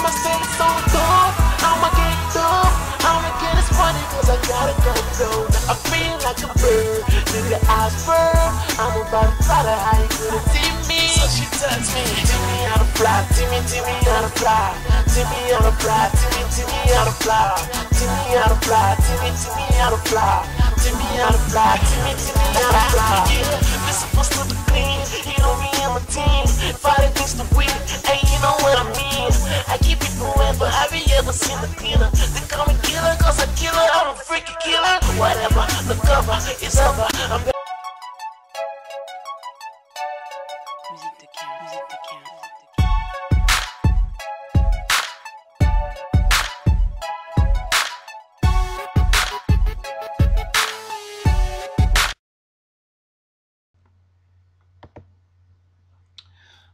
my status on the top. I'ma get through, I'ma get this money cause I gotta go through. Now I feel like a bird, nigga iceberg. I'm about to fly to how you gonna see me. So she tells me, teach me how to fly, teach me how to fly. Teach me how to fly, teach me how to fly. Teach me how to fly, teach me how to fly. Teach me how to fly, teach me how to fly. Yeah, this supposed to be clean, you know me and my team. Fight against the weak, and you know what I mean. I keep it forever, have you ever seen the killer? They call me killer cause I'm killer, I'm a freaking killer. Whatever, the cover is over. I'm Musique de Cam, musique de Cam, musique de Cam.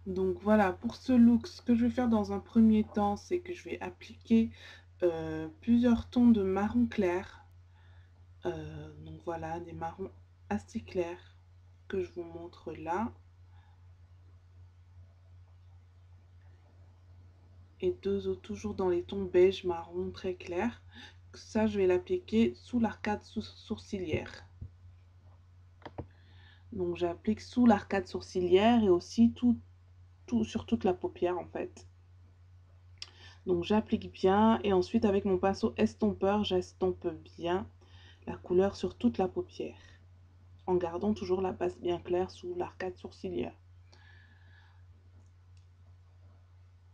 Donc voilà, pour ce look, ce que je vais faire dans un premier temps, c'est que je vais appliquer plusieurs tons de marron clair. Donc voilà, des marrons assez clairs que je vous montre là. Et deux autres toujours dans les tons beige marron très clairs. Ça, je vais l'appliquer sous l'arcade sourcilière. Donc j'applique sous l'arcade sourcilière et aussi sur toute la paupière en fait. Donc j'applique bien et ensuite avec mon pinceau estompeur, j'estompe bien la couleur sur toute la paupière en gardant toujours la base bien claire sous l'arcade sourcilière.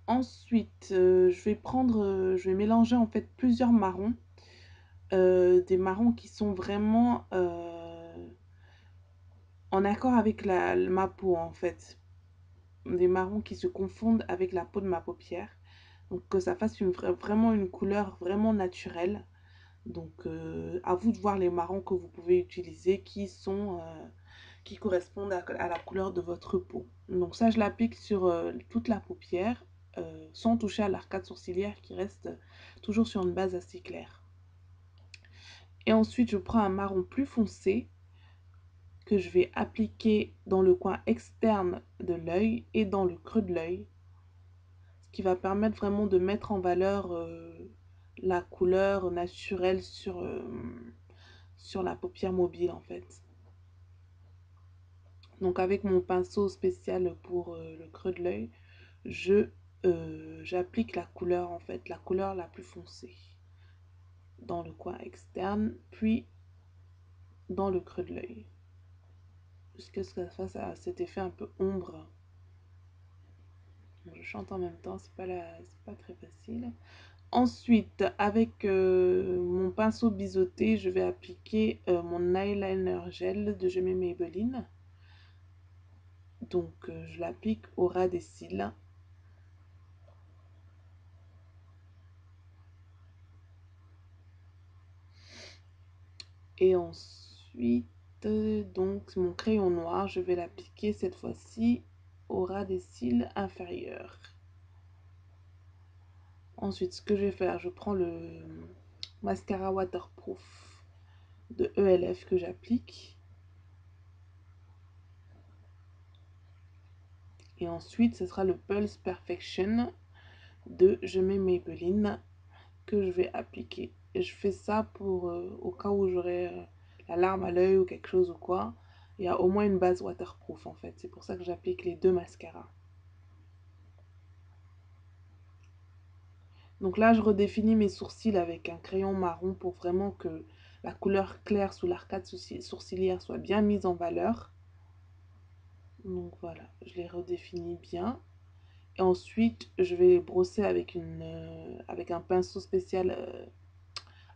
Ensuite, je vais mélanger en fait plusieurs marrons, des marrons qui sont vraiment en accord avec ma peau en fait, des marrons qui se confondent avec la peau de ma paupière, donc que ça fasse vraiment une couleur vraiment naturelle. Donc à vous de voir les marrons que vous pouvez utiliser qui correspondent à la couleur de votre peau. Donc ça, je l'applique sur toute la paupière sans toucher à l'arcade sourcilière qui reste toujours sur une base assez claire. Et ensuite, je prends un marron plus foncé que je vais appliquer dans le coin externe de l'œil et dans le creux de l'œil, ce qui va permettre vraiment de mettre en valeur la couleur naturelle sur la paupière mobile en fait. Donc avec mon pinceau spécial pour le creux de l'œil, j'applique la couleur en fait, la couleur la plus foncée dans le coin externe, puis dans le creux de l'œil, jusqu'à ce que ça fasse cet effet un peu ombre. Je chante en même temps, c'est pas très facile. Ensuite, avec mon pinceau biseauté, je vais appliquer mon eyeliner gel de Jamais Maybelline. Donc, je l'applique au ras des cils. Et ensuite, donc, mon crayon noir, je vais l'appliquer cette fois-ci au ras des cils inférieurs. Ensuite, ce que je vais faire, je prends le mascara waterproof de ELF que j'applique. Et ensuite, ce sera le Pulse Perfection de Jamais Maybelline que je vais appliquer. Et je fais ça pour au cas où j'aurai la larme à l'œil ou quelque chose ou quoi. Il y a au moins une base waterproof en fait. C'est pour ça que j'applique les deux mascaras. Donc là, je redéfinis mes sourcils avec un crayon marron pour vraiment que la couleur claire sous l'arcade sourcilière soit bien mise en valeur. Donc voilà, je les redéfinis bien. Et ensuite, je vais brosser avec un pinceau spécial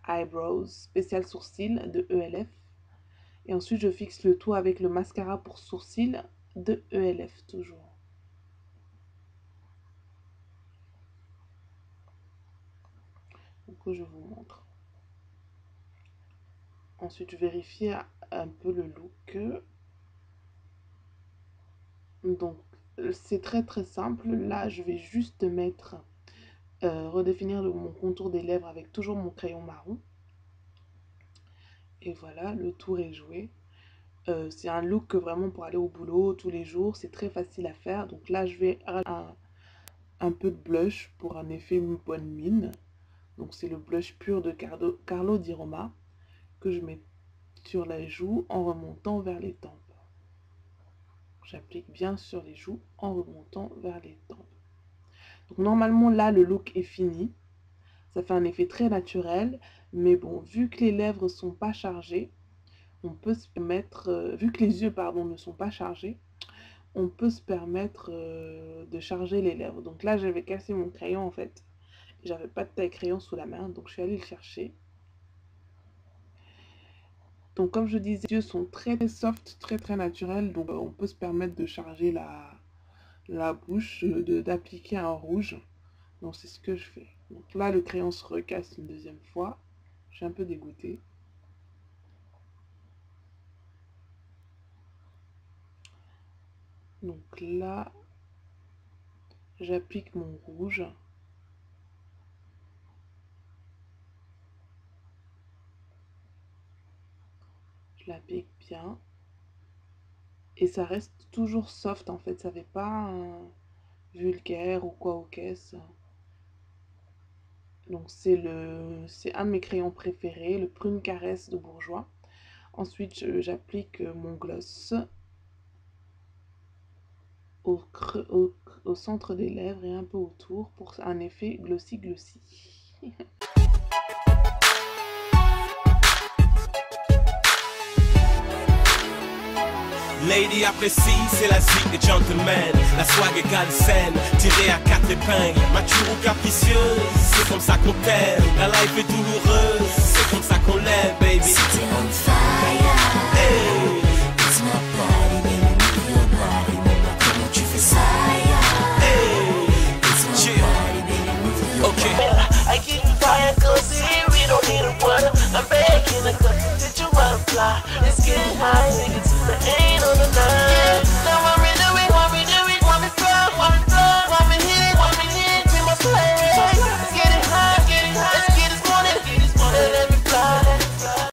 Eyebrows, spécial sourcils de ELF. Et ensuite, je fixe le tout avec le mascara pour sourcils de ELF toujours. Donc, je vous montre. Ensuite, je vérifie un peu le look. Donc, c'est très simple. Là, je vais juste mettre, redéfinir mon contour des lèvres avec toujours mon crayon marron. Et voilà, le tour est joué. C'est un look vraiment pour aller au boulot tous les jours. C'est très facile à faire. Donc là, je vais un peu de blush pour un effet bonne mine. Donc c'est le blush pur de Carlo Di Roma que je mets sur la joue en remontant vers les tempes. J'applique bien sur les joues en remontant vers les tempes. Donc normalement là le look est fini. Ça fait un effet très naturel, mais bon, vu que les lèvres sont pas chargées, on peut se permettre, vu que les yeux pardon ne sont pas chargés, on peut se permettre de charger les lèvres. Donc là j'avais cassé mon crayon en fait. J'avais pas de taille crayon sous la main, donc je suis allée le chercher. Donc comme je disais, les yeux sont très soft, très naturels, donc on peut se permettre de charger la bouche, d'appliquer un rouge. Donc c'est ce que je fais. Donc là le crayon se recasse une deuxième fois. Je suis un peu dégoûtée. Donc là, j'applique mon rouge. Je l'applique bien. Et ça reste toujours soft en fait, ça fait pas vulgaire ou quoi aux caisses. Donc c'est un de mes crayons préférés, le Prune Caresse de Bourjois. Ensuite j'applique mon gloss au centre des lèvres et un peu autour pour un effet glossy. Lady apprécie, c'est la zik des gentlemen. La swag égale scène, tirée à 4 épingles. Mature ou capricieuse, c'est comme ça qu'on t'aime. La life est douloureuse, c'est comme ça qu'on l'aime, baby. City on fire. Hey. It's my body, baby, move your body. Comment tu fais ça, yeah. Hey. It's my body, baby, move your Okay. I keep you fire, cause here we don't need a water. I'm back in the cup, did you wanna fly? It's getting hot, take it to the end of the night.